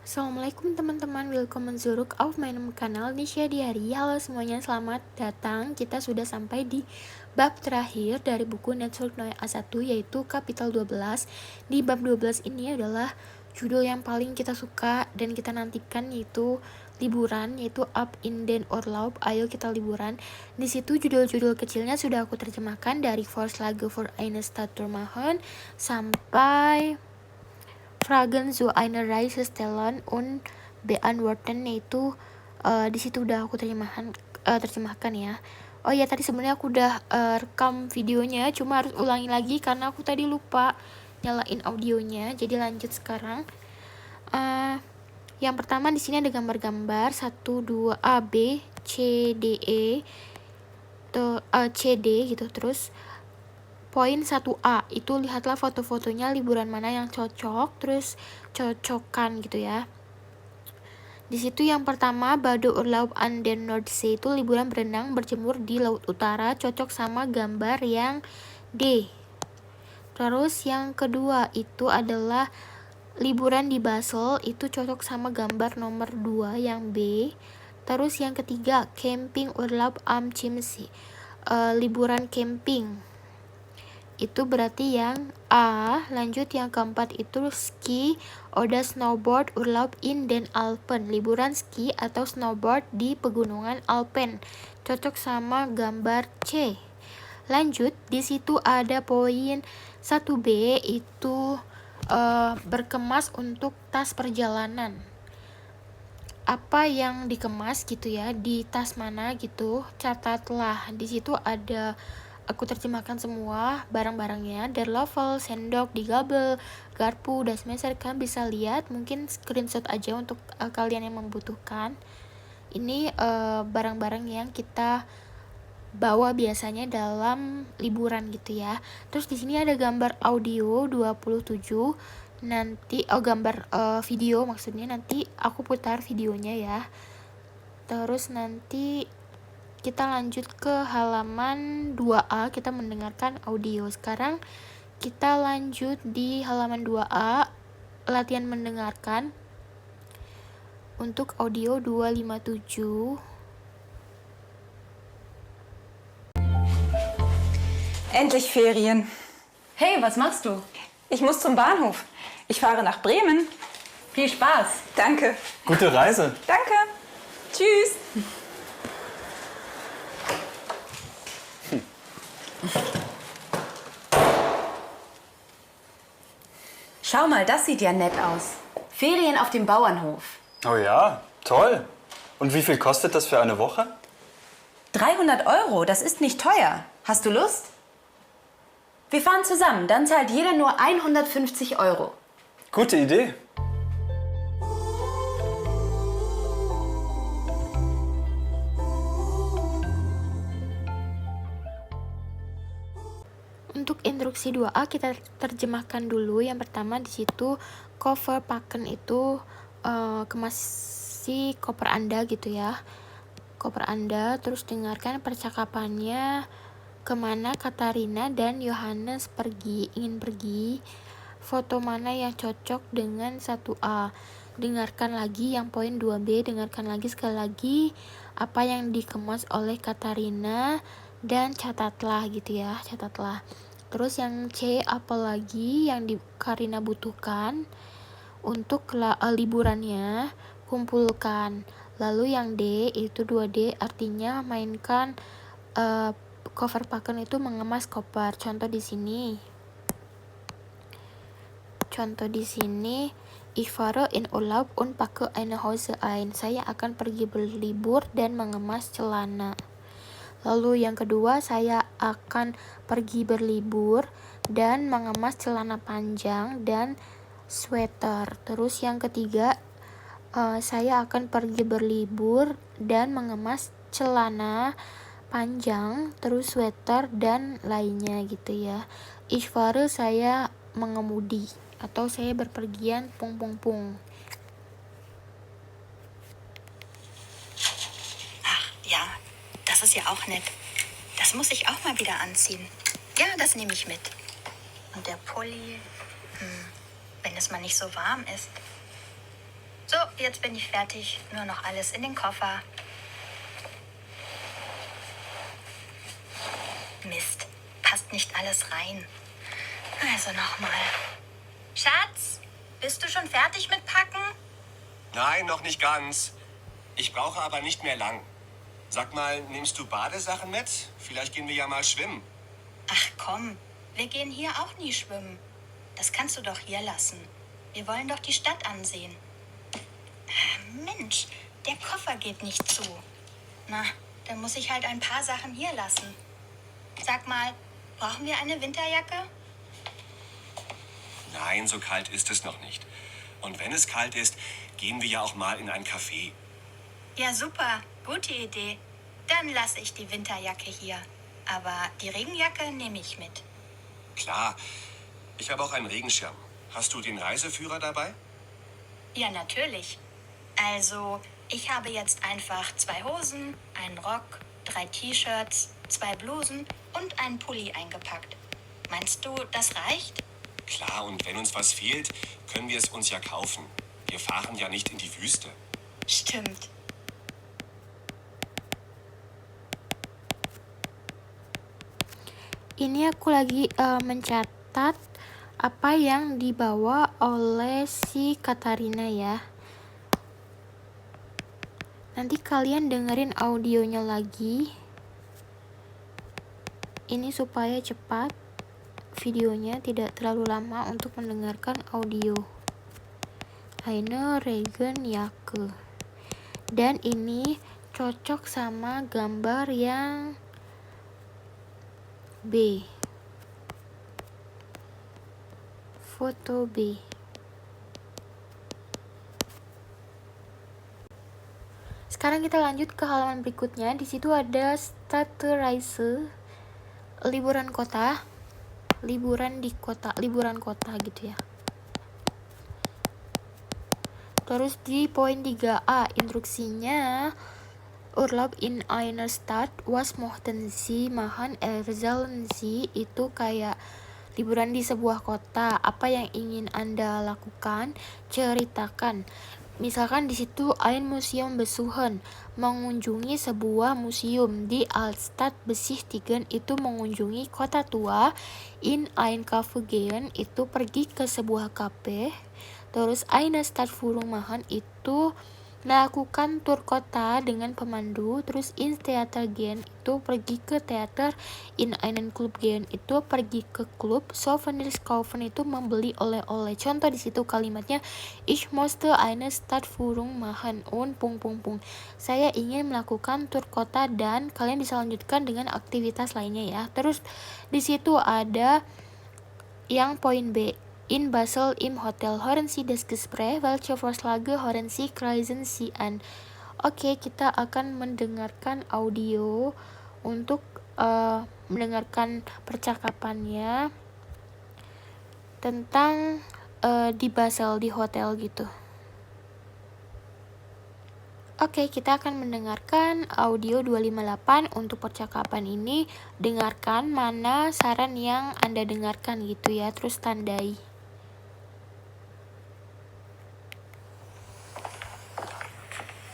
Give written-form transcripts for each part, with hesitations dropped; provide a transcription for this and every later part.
Assalamualaikum teman-teman, welcome zurück auf meinem Kanal Nisha Diary. Halo semuanya, selamat datang. Kita sudah sampai di bab terakhir dari buku Network Noe A1, yaitu Kapital 12. Di bab 12 ini adalah judul yang paling kita suka dan kita nantikan, yaitu liburan, yaitu Up in den Urlaub, ayo kita liburan. Di situ judul-judul kecilnya sudah aku terjemahkan dari Vorschläge für eine Stadt machen sampai Fragen zu einer Reise stellen und beantworten, yaitu di situ udah aku terjemahkan ya. Oh ya, tadi sebenarnya aku udah rekam videonya, cuma harus ulangi lagi karena aku tadi lupa nyalain audionya. Jadi lanjut sekarang. Yang pertama di sini ada gambar-gambar 1, 2, A, B, C, D, E, C, D gitu. Terus poin 1A itu lihatlah foto-fotonya liburan mana yang cocok, terus cocokkan gitu ya. Di situ yang pertama Bade Urlaub an der Nordsee itu liburan berenang berjemur di laut utara, cocok sama gambar yang D. Terus yang kedua itu adalah liburan di Basel, itu cocok sama gambar nomor 2 yang B. Terus yang ketiga Camping Urlaub am Chiemsee, liburan camping, itu berarti yang A. Lanjut yang keempat itu ski oder snowboard Urlaub in den Alpen, liburan ski atau snowboard di pegunungan Alpen, cocok sama gambar C. Lanjut di situ ada poin 1B itu berkemas untuk tas perjalanan. Apa yang dikemas gitu ya, di tas mana gitu, catatlah. Di situ ada, aku terjemahkan semua barang-barangnya, der Löffel, sendok, die Gabel, garpu, das Messer. Kalian bisa lihat, mungkin screenshot aja untuk kalian yang membutuhkan. Ini barang-barang yang kita bawa biasanya dalam liburan gitu ya. Terus di sini ada gambar audio 27. Nanti gambar video maksudnya, nanti aku putar videonya ya. Terus nanti kita lanjut ke halaman 2A, kita mendengarkan audio. Sekarang kita lanjut di halaman 2A, latihan mendengarkan untuk audio 257. Endlich Ferien. Hey, was machst du? Ich muss zum Bahnhof. Ich fahre nach Bremen. Viel Spaß. Danke. Gute Reise. Danke. Tschüss. Schau mal, das sieht ja nett aus. Ferien auf dem Bauernhof. Oh ja, toll. Und wie viel kostet das für eine Woche? 300 Euro, das ist nicht teuer. Hast du Lust? Wir fahren zusammen, dann zahlt jeder nur 150 Euro. Gute Idee. Untuk instruksi 2A kita terjemahkan dulu. Yang pertama di situ cover packen itu kemasi koper Anda gitu ya. Koper Anda, terus dengarkan percakapannya kemana Katarina dan Johannes ingin pergi. Foto mana yang cocok dengan 1A. Dengarkan lagi yang poin 2B, dengarkan lagi sekali lagi apa yang dikemas oleh Katarina dan catatlah gitu ya, catatlah. Terus yang C, apalagi yang Karina butuhkan untuk liburannya, kumpulkan. Lalu yang D itu 2D, artinya mainkan cover packen itu mengemas koper. Contoh di sini. Ich fahre in Urlaub und packe eine Hose ein. Saya akan pergi berlibur dan mengemas celana. Lalu yang kedua, saya akan pergi berlibur dan mengemas celana panjang dan sweater. Terus yang ketiga, saya akan pergi berlibur dan mengemas celana panjang, terus sweater dan lainnya gitu ya. Ich fahre, saya mengemudi atau saya berpergian Ja, das ist ja auch nett. Das muss ich auch mal wieder anziehen. Ja, das nehme ich mit. Und der Pulli, wenn es mal nicht so warm ist. So, jetzt bin ich fertig. Nur noch alles in den Koffer. Mist, passt nicht alles rein. Also nochmal. Schatz, bist du schon fertig mit Packen? Nein, noch nicht ganz. Ich brauche aber nicht mehr lang. Sag mal, nimmst du Badesachen mit? Vielleicht gehen wir ja mal schwimmen. Ach komm, wir gehen hier auch nie schwimmen. Das kannst du doch hier lassen. Wir wollen doch die Stadt ansehen. Mensch, der Koffer geht nicht zu. Na, dann muss ich halt ein paar Sachen hier lassen. Sag mal, brauchen wir eine Winterjacke? Nein, so kalt ist es noch nicht. Und wenn es kalt ist, gehen wir ja auch mal in ein Café. Ja, super. Gute Idee. Dann lasse ich die Winterjacke hier. Aber die Regenjacke nehme ich mit. Klar, ich habe auch einen Regenschirm. Hast du den Reiseführer dabei? Ja, natürlich. Also, ich habe jetzt einfach 2 Hosen, einen Rock, 3 T-Shirts, 2 Blusen und einen Pulli eingepackt. Meinst du, das reicht? Klar, und wenn uns was fehlt, können wir es uns ja kaufen. Wir fahren ja nicht in die Wüste. Stimmt. Ini aku lagi mencatat apa yang dibawa oleh si Katarina ya. Nanti kalian dengerin audionya lagi. Ini supaya cepat videonya, tidak terlalu lama untuk mendengarkan audio. Eine Regenjacke. Dan ini cocok sama gambar yang B. Foto B. Sekarang kita lanjut ke halaman berikutnya. Di situ ada Stadtreise, liburan kota, liburan kota gitu ya. Terus di poin 3A instruksinya, Urlaub in einer Stadt, was möchten Sie machen? Erzählen Sie, itu kayak liburan di sebuah kota, apa yang ingin Anda lakukan? Ceritakan. Misalkan di situ ein Museum besuchen, mengunjungi sebuah museum. Di Altstadt besichtigen itu mengunjungi kota tua. In ein Café gehen itu pergi ke sebuah kafe. Terus eine Stadtführung machen itu melakukan tur kota dengan pemandu. Terus ins Theater gehen itu pergi ke teater. In einen Club gehen itu pergi ke klub. Souvenirs kaufen itu membeli oleh-oleh. Contoh di situ kalimatnya, ich möchte eine Stadtführung machen und ... Saya ingin melakukan tur kota, dan kalian bisa lanjutkan dengan aktivitas lainnya ya. Terus di situ ada yang poin B. In Basel im Hotel hören Sie das Gespräch, welche Vorschläge hören Sie, kreisen Sie an. Oke, kita akan mendengarkan audio untuk mendengarkan percakapannya tentang di Basel, di hotel gitu. Oke, kita akan mendengarkan audio 258 untuk percakapan ini. Dengarkan mana saran yang Anda dengarkan gitu ya, terus tandai.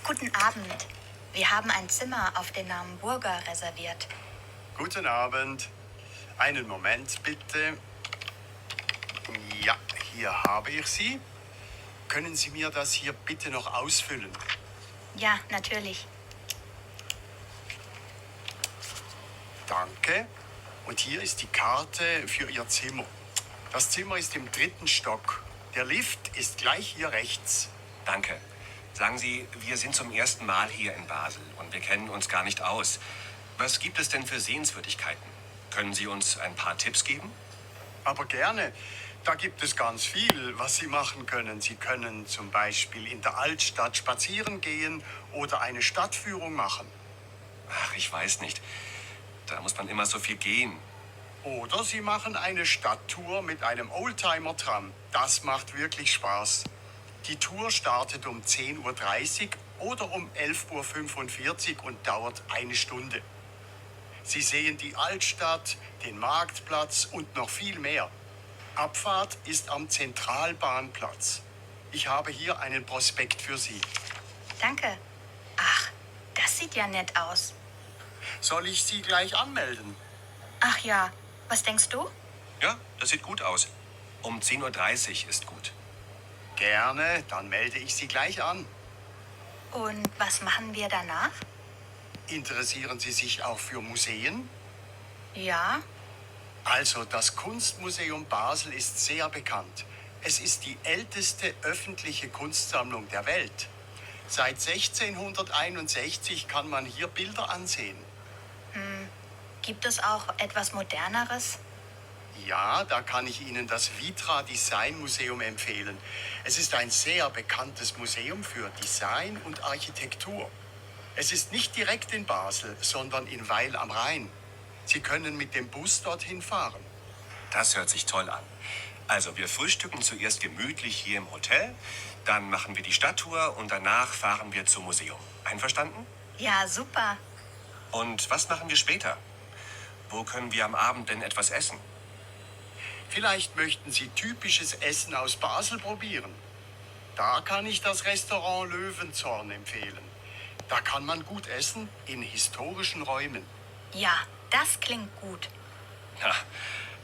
Guten Abend. Wir haben ein Zimmer auf den Namen Burger reserviert. Guten Abend. Einen Moment bitte. Ja, hier habe ich sie. Können Sie mir das hier bitte noch ausfüllen? Ja, natürlich. Danke. Und hier ist die Karte für Ihr Zimmer. Das Zimmer ist im 3. Stock. Der Lift ist gleich hier rechts. Danke. Sagen Sie, wir sind zum ersten Mal hier in Basel und wir kennen uns gar nicht aus. Was gibt es denn für Sehenswürdigkeiten? Können Sie uns ein paar Tipps geben? Aber gerne. Da gibt es ganz viel, was Sie machen können. Sie können zum Beispiel in der Altstadt spazieren gehen oder eine Stadtführung machen. Ach, ich weiß nicht. Da muss man immer so viel gehen. Oder Sie machen eine Stadttour mit einem Oldtimer-Tram. Das macht wirklich Spaß. Die Tour startet um 10:30 Uhr oder um 11:45 Uhr und dauert 1 Stunde. Sie sehen die Altstadt, den Marktplatz und noch viel mehr. Abfahrt ist am Zentralbahnplatz. Ich habe hier einen Prospekt für Sie. Danke. Ach, das sieht ja nett aus. Soll ich Sie gleich anmelden? Ach ja, was denkst du? Ja, das sieht gut aus. Um 10:30 Uhr ist gut. Gerne, dann melde ich Sie gleich an. Und was machen wir danach? Interessieren Sie sich auch für Museen? Ja, Also, das Kunstmuseum Basel ist sehr bekannt. Es ist die älteste öffentliche Kunstsammlung der Welt. Seit 1661 kann man hier Bilder ansehen. gibt es auch etwas Moderneres? Ja, da kann ich Ihnen das Vitra Design Museum empfehlen. Es ist ein sehr bekanntes Museum für Design und Architektur. Es ist nicht direkt in Basel, sondern in Weil am Rhein. Sie können mit dem Bus dorthin fahren. Das hört sich toll an. Also, wir frühstücken zuerst gemütlich hier im Hotel, dann machen wir die Stadttour und danach fahren wir zum Museum. Einverstanden? Ja, super. Und was machen wir später? Wo können wir am Abend denn etwas essen? Vielleicht möchten Sie typisches Essen aus Basel probieren. Da kann ich das Restaurant Löwenzorn empfehlen. Da kann man gut essen in historischen Räumen. Ja, das klingt gut. Ja,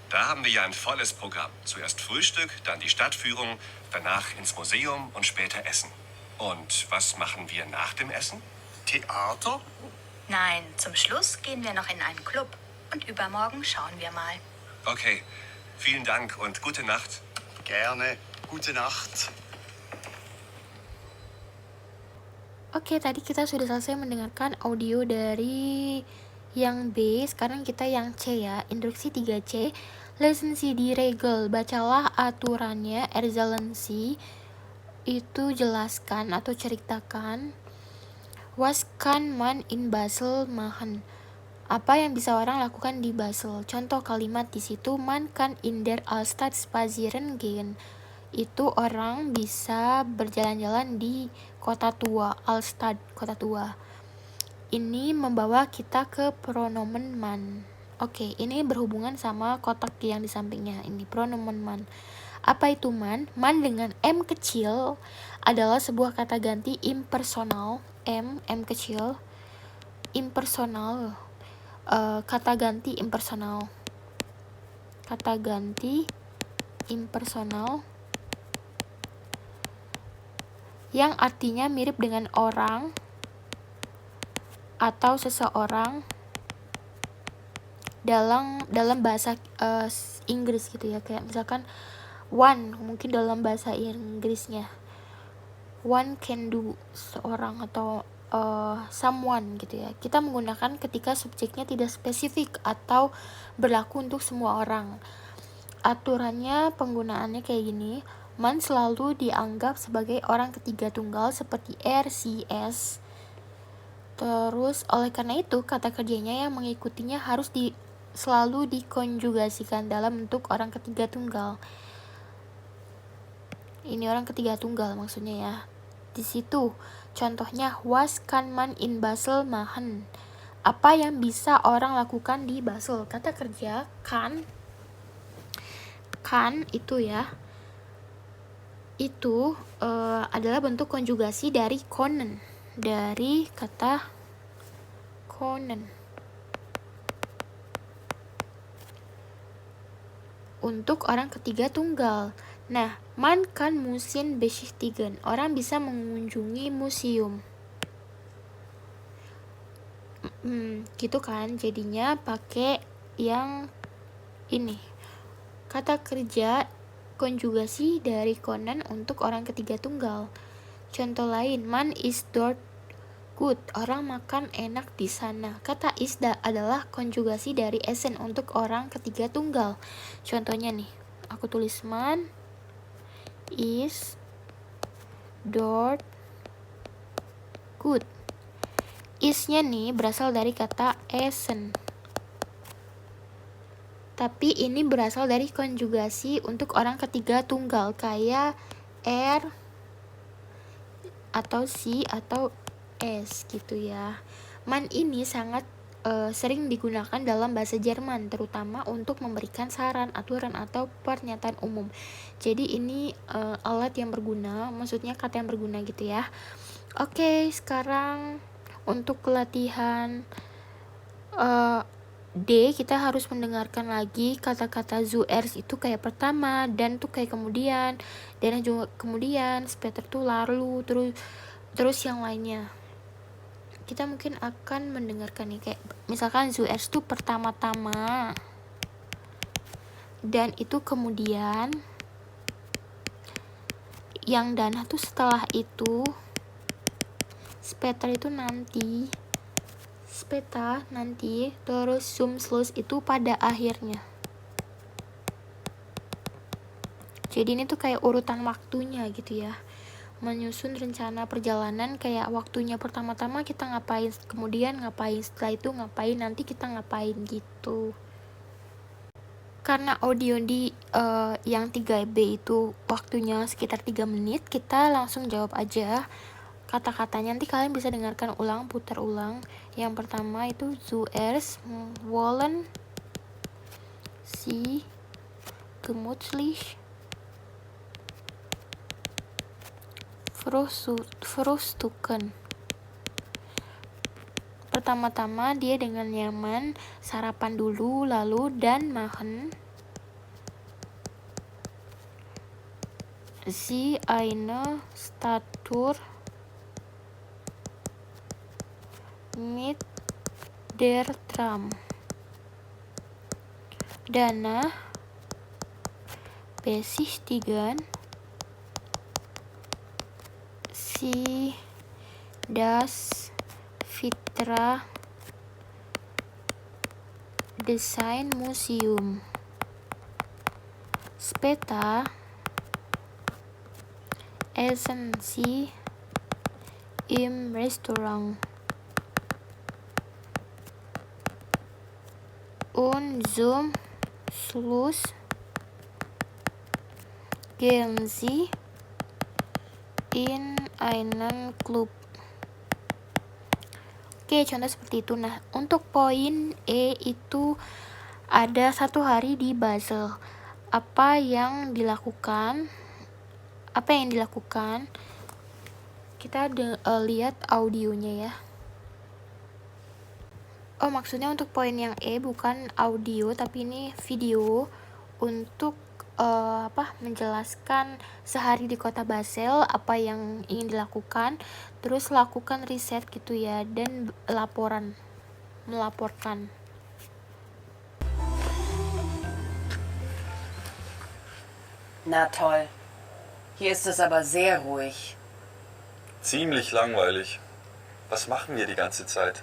da haben wir ja ein volles Programm. Zuerst Frühstück, dann die Stadtführung, danach ins Museum und später Essen. Und was machen wir nach dem Essen? Theater? Nein, zum Schluss gehen wir noch in einen Club. Und übermorgen schauen wir mal. Okay, vielen Dank und gute Nacht. Gerne. Gute Nacht. Oke, tadi kita sudah selesai mendengarkan audio dari yang B. Sekarang kita yang C ya. Instruksi 3C. Lesen Sie die Regel. Bacalah aturannya. Erzählen Sie. Itu jelaskan atau ceritakan. Was kann man in Basel machen? Apa yang bisa orang lakukan di Basel? Contoh kalimat di situ, man kann in der Altstadt spazieren gehen. Itu orang bisa berjalan-jalan di kota tua, Altstadt, kota tua. Ini membawa kita ke pronomen man. Oke, ini berhubungan sama kotak yang di sampingnya. Ini pronomen man. Apa itu man? Man dengan M kecil adalah sebuah kata ganti impersonal. M kecil. Impersonal. Kata ganti impersonal. Kata ganti impersonal yang artinya mirip dengan orang atau seseorang dalam bahasa Inggris gitu ya, kayak misalkan one, mungkin dalam bahasa Inggrisnya one can do, seorang atau someone gitu ya. Kita menggunakan ketika subjeknya tidak spesifik atau berlaku untuk semua orang. Aturannya, penggunaannya kayak gini. Man selalu dianggap sebagai orang ketiga tunggal seperti er, sie, es. Terus oleh karena itu kata kerjanya yang mengikutinya harus selalu dikonjugasikan dalam bentuk orang ketiga tunggal. Ini orang ketiga tunggal maksudnya ya. Di situ contohnya, was kann man in Basel machen? Apa yang bisa orang lakukan di Basel? Kata kerja kann itu ya. Itu adalah bentuk konjugasi dari können, dari kata können. Untuk orang ketiga tunggal. Nah, man kann Museen besichtigen. Orang bisa mengunjungi museum. Gitu kan, jadinya pakai yang ini. Kata kerja konjugasi dari können untuk orang ketiga tunggal. Contoh lain, man is dort good. Orang makan enak di sana. Kata is adalah konjugasi dari essen untuk orang ketiga tunggal. Contohnya nih, aku tulis man is dort good. Is-nya nih berasal dari kata essen. Tapi ini berasal dari konjugasi untuk orang ketiga tunggal kayak er atau si atau es gitu ya. Man ini sangat sering digunakan dalam bahasa Jerman, terutama untuk memberikan saran, aturan, atau pernyataan umum. Jadi ini alat yang berguna, maksudnya kata yang berguna gitu ya. Oke, sekarang untuk latihan D, kita harus mendengarkan lagi kata-kata zuerst itu kayak pertama, dan tuh kayak kemudian, dan juga kemudian, später tuh lalu, terus yang lainnya. Kita mungkin akan mendengarkan nih, kayak misalkan zuerst tuh pertama-tama, dan itu kemudian, yang danach tuh setelah itu, später itu nanti, später nanti, terus zum Schluss itu pada akhirnya. Jadi ini tuh kayak urutan waktunya gitu ya, menyusun rencana perjalanan, kayak waktunya pertama-tama kita ngapain, kemudian ngapain, setelah itu ngapain, nanti kita ngapain gitu. Karena audio di yang 3B itu waktunya sekitar 3 menit, kita langsung jawab aja kata-katanya. Nanti kalian bisa dengarkan ulang, putar ulang. Yang pertama itu zuerst wollen Sie gemütlich frühstücken. Pertama-tama dia dengan nyaman sarapan dulu, lalu dan machen Sie eine Stadttour mit der Tram. Danach besichtigen Sie das Vitra Design Museum. Später essen Sie im Restaurant. Und zum Schluss gehen Sie in einen Club. Oke, contoh seperti itu. Nah, untuk poin E itu ada 1 hari di Basel. Apa yang dilakukan? Kita lihat audionya ya. Oh, maksudnya untuk poin yang E bukan audio, tapi ini video untuk menjelaskan sehari di kota Basel, apa yang ingin dilakukan, terus lakukan riset gitu ya, dan melaporkan. Na toll. Hier ist es aber sehr ruhig. Ziemlich langweilig. Was machen wir die ganze Zeit?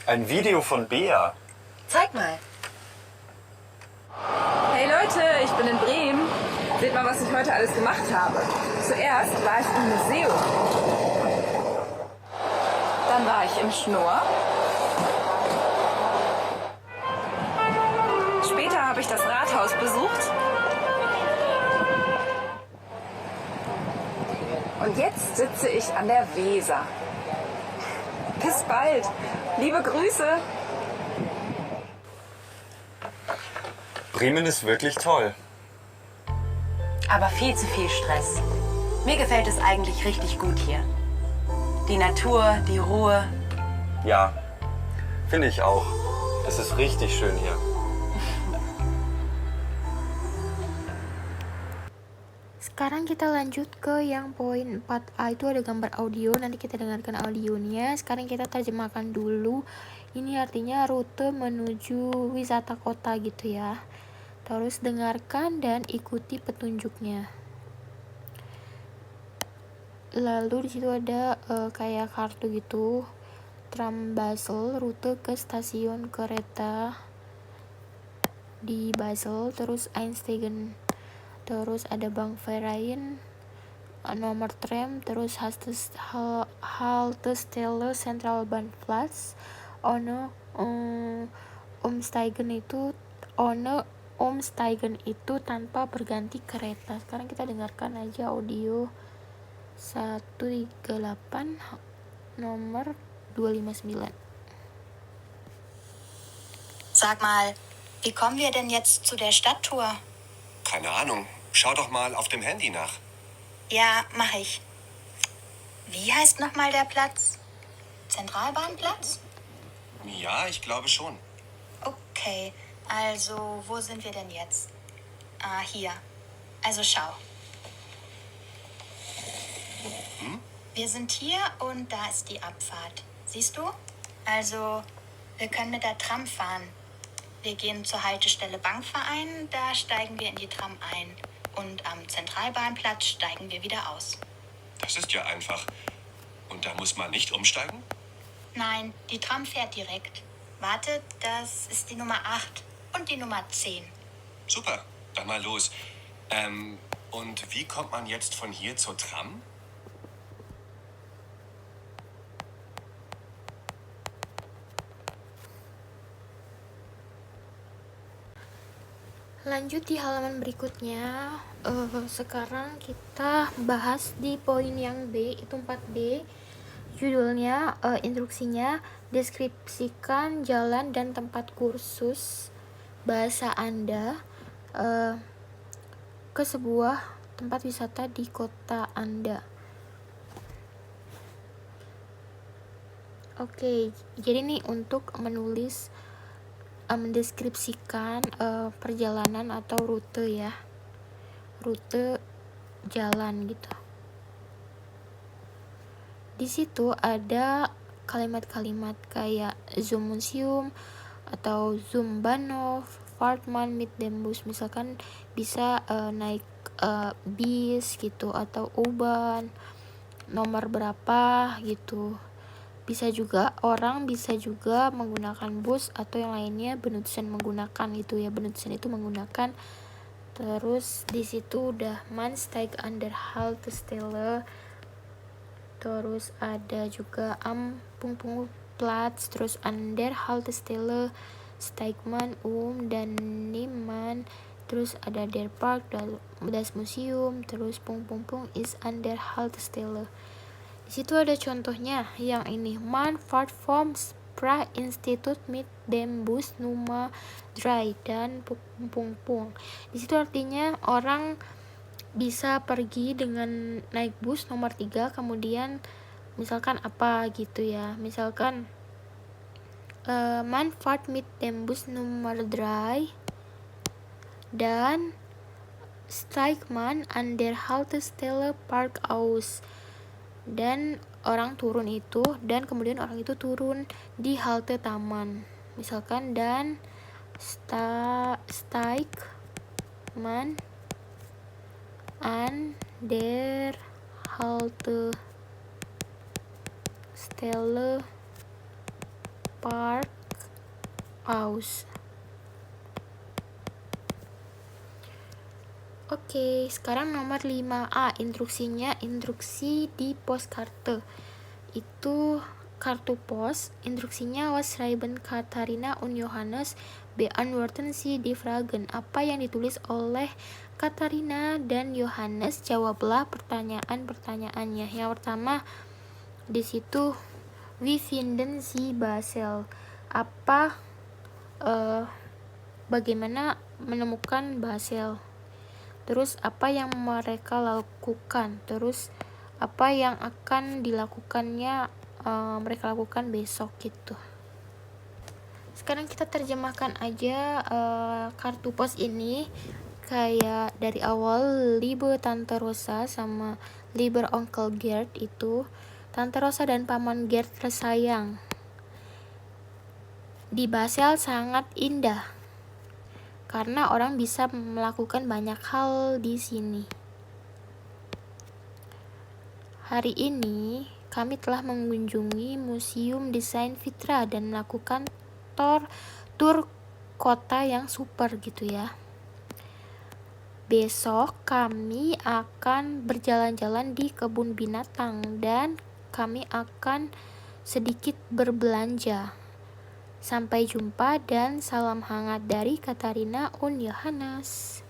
Ein Video von Bea. Zeig mal. Hey Leute, ich bin in Bremen. Seht mal, was ich heute alles gemacht habe. Zuerst war ich im Museum. Dann war ich im Schnorr. Später habe ich das Rathaus besucht. Und jetzt sitze ich an der Weser. Bis bald. Liebe Grüße. Bremen ist wirklich toll. Aber viel zu viel Stress. Mir gefällt es eigentlich richtig gut hier. Die Natur, die Ruhe. Ja, finde ich auch. Es ist richtig schön hier. Sekarang kita lanjut ke yang poin 4A, itu ada gambar audio, nanti kita dengarkan audionya. Sekarang kita terjemahkan dulu. Ini artinya rute menuju wisata kota gitu ya. Terus dengarkan dan ikuti petunjuknya. Lalu di situ ada kayak kartu gitu. Tram Basel, rute ke stasiun kereta di Basel, terus Einsteigen, terus ada Bank Verein, nomor tram, terus Haltestelle Centralbahnplatz, Ohne Umsteigen itu tanpa berganti kereta. Sekarang kita dengarkan aja audio 138 nomor 259. Sag mal, wie kommen wir denn jetzt zu der Stadttour? Keine Ahnung. Schau doch mal auf dem Handy nach. Ja, mach ich. Wie heißt nochmal der Platz? Zentralbahnplatz? Ja, ich glaube schon. Okay, also wo sind wir denn jetzt? Ah, hier. Also schau. Wir sind hier und da ist die Abfahrt. Siehst du? Also, wir können mit der Tram fahren. Wir gehen zur Haltestelle Bankverein, da steigen wir in die Tram ein. Und am Zentralbahnplatz steigen wir wieder aus. Das ist ja einfach. Und da muss man nicht umsteigen? Nein, die Tram fährt direkt. Warte, das ist die Nummer 8 und die Nummer 10. Super, dann mal los. Und wie kommt man jetzt von hier zur Tram? Lanjut di halaman berikutnya. Sekarang kita bahas di poin yang B, itu 4B. Judulnya, instruksinya, deskripsikan jalan dan tempat kursus bahasa Anda ke sebuah tempat wisata di kota Anda. Oke, jadi nih untuk menulis, mendeskripsikan perjalanan atau rute ya, rute jalan gitu. Di situ ada kalimat-kalimat kayak Zum Museum atau Zum Bahnhof, Fahrtman mit dem Bus, misalkan bisa naik bis gitu, atau U-Bahn nomor berapa gitu. Orang bisa juga menggunakan bus atau yang lainnya, benutzen menggunakan gitu ya, benutzen itu menggunakan. Terus di situ udah Man steigt an der Haltestelle, terus ada juga am Platz, terus an der Haltestelle steigt man dan nimmt, terus ada der Park, das Museum, terus ist an der Haltestelle. Di situ ada contohnya yang ini, Man fährt vom Sprache-Institut mit dem Bus Nummer 3 dan Di situ artinya orang bisa pergi dengan naik bus nomor 3, kemudian misalkan apa gitu ya, misalkan Man fährt mit dem Bus Nummer 3 dan steigt man an der Haltestelle Park aus, dan orang turun itu, dan kemudian orang itu turun di halte taman, misalkan, dan steigt man an der Haltestelle Park aus. Oke, sekarang nomor 5A, instruksinya, instruksi di poskarte. Itu kartu pos, instruksinya, was schreiben Katharina und Johannes beantworten Sie die Fragen. Apa yang ditulis oleh Katharina dan Johannes, jawablah pertanyaan-pertanyaannya. Yang pertama di situ, wie finden Sie Basel? Bagaimana menemukan Basel? Terus apa yang mereka lakukan, terus apa yang akan dilakukannya mereka lakukan besok gitu. Sekarang kita terjemahkan aja kartu pos ini, kayak dari awal, Liebe Tante Rosa sama Lieber Onkel Gerd, itu Tante Rosa dan Paman Gerd tersayang, di Basel sangat indah. karena orang bisa melakukan banyak hal di sini. Hari ini kami telah mengunjungi Museum Desain Fitra dan melakukan tur kota yang super gitu ya. Besok kami akan berjalan-jalan di kebun binatang dan kami akan sedikit berbelanja. Sampai jumpa dan salam hangat dari Katarina und Johannes.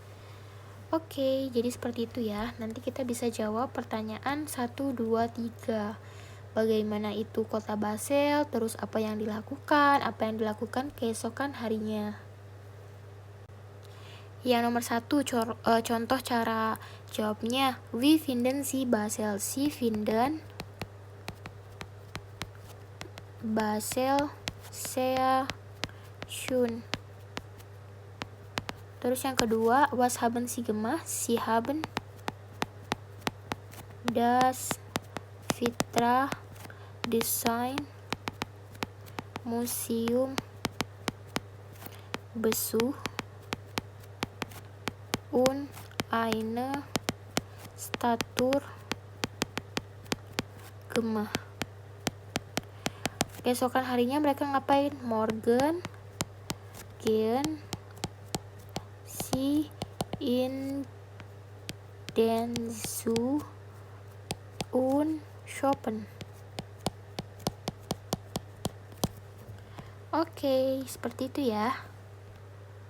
Oke, jadi seperti itu ya. Nanti kita bisa jawab pertanyaan 1, 2, 3. Bagaimana itu kota Basel, terus apa yang dilakukan keesokan harinya. Yang nomor 1, contoh cara jawabnya. We finden sie Basel. Sie finden Basel sehr schön. Terus yang kedua, was haben Sie gemacht? Sie haben das Vitra Design Museum besucht und eine Statue gemacht. Keesokan harinya mereka ngapain? Morgen gehen sie in den Zoo und shoppen. Oke, seperti itu ya.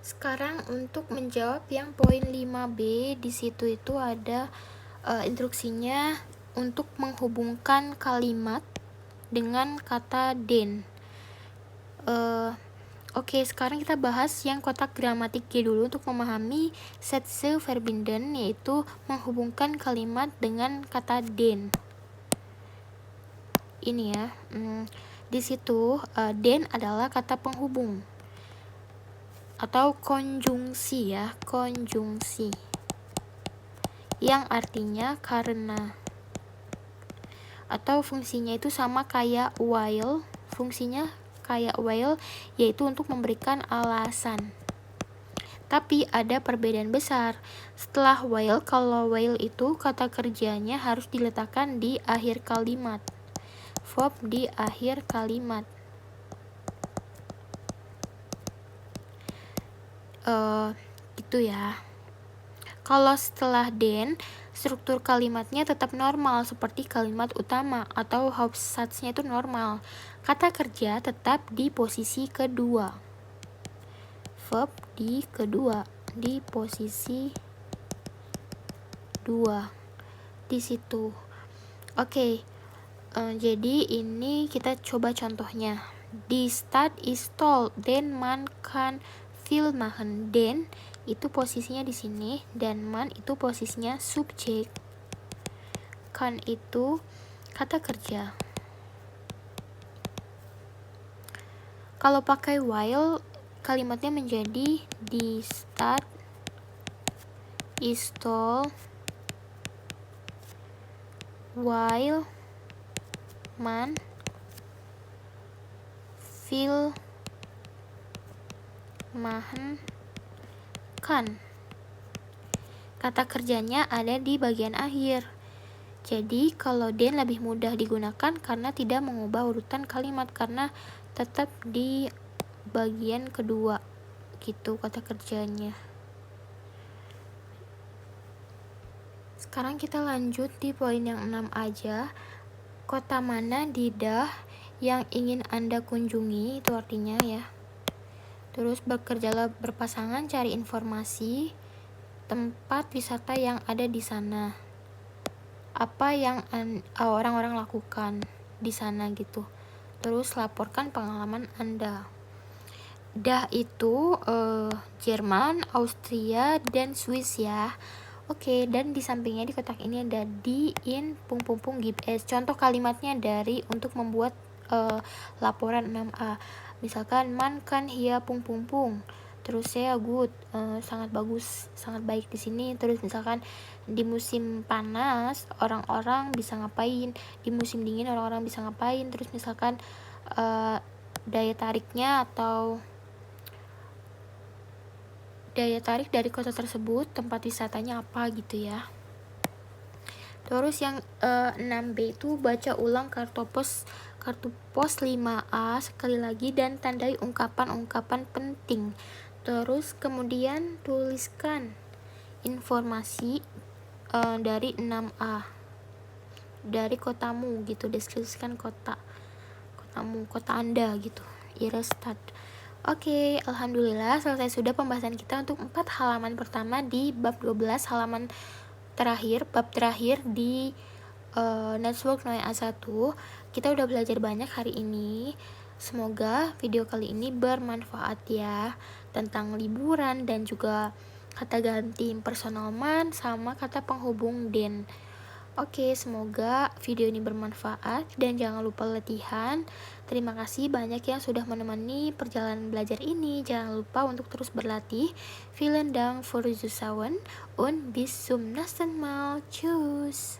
Sekarang untuk menjawab yang poin 5B, di situ itu ada instruksinya untuk menghubungkan kalimat dengan kata den. Oke, sekarang kita bahas yang kotak gramatik G dulu untuk memahami Sätze verbinden, yaitu menghubungkan kalimat dengan kata den. Ini ya, di situ den adalah kata penghubung atau konjungsi ya, konjungsi yang artinya karena, atau fungsinya itu sama kayak while, yaitu untuk memberikan alasan. Tapi ada perbedaan besar. Setelah while, kalau while itu kata kerjanya harus diletakkan di akhir kalimat, verb di akhir kalimat. Gitu ya. Kalau setelah den, struktur kalimatnya tetap normal seperti kalimat utama atau Hauptsatznya itu normal. Kata kerja tetap di posisi kedua. Verb di kedua, di posisi 2 di situ. Oke. Jadi ini kita coba contohnya. Die Stadt ist toll, den man kann viel machen. Den itu posisinya di sini dan man itu posisinya subjek. Kan itu kata kerja. Kalau pakai while, kalimatnya menjadi die Stadt ist toll while man viel machen kan. Kata kerjanya ada di bagian akhir. Jadi kalau den lebih mudah digunakan karena tidak mengubah urutan kalimat, karena tetap di bagian kedua gitu kata kerjanya. Sekarang kita lanjut di poin yang 6 aja. Kota mana di DACH yang ingin Anda kunjungi, itu artinya ya. Terus bekerjalah berpasangan, cari informasi tempat wisata yang ada di sana. Apa yang orang-orang lakukan di sana gitu. Terus laporkan pengalaman Anda. DACH itu Jerman, Austria, dan Swiss ya. Oke, dan di sampingnya di kotak ini ada die in ... gibt es. Contoh kalimatnya dari untuk membuat laporan 6A. Misalkan man kann hier ... Terus saya good, sangat bagus, sangat baik di sini. Terus misalkan di musim panas orang-orang bisa ngapain, di musim dingin orang-orang bisa ngapain. Terus misalkan daya tariknya atau daya tarik dari kota tersebut, tempat wisatanya apa gitu ya. Terus yang 6B itu baca ulang kartu pos 5A sekali lagi dan tandai ungkapan-ungkapan penting. Terus kemudian tuliskan informasi dari 6A dari kotamu gitu, deskripsikan kotamu, kota Anda gitu. Irestad. Oke, alhamdulillah selesai sudah pembahasan kita untuk 4 halaman pertama di bab 12 halaman terakhir, bab terakhir di Network Noe A1. Kita udah belajar banyak hari ini. Semoga video kali ini bermanfaat ya, tentang liburan dan juga kata ganti impersonal man sama kata penghubung den. Oke, semoga video ini bermanfaat dan jangan lupa latihan. Terima kasih banyak yang sudah menemani perjalanan belajar ini. Jangan lupa untuk terus berlatih. Vielen Dank für Zusauen und bis zum nächsten Mal. Tschüss.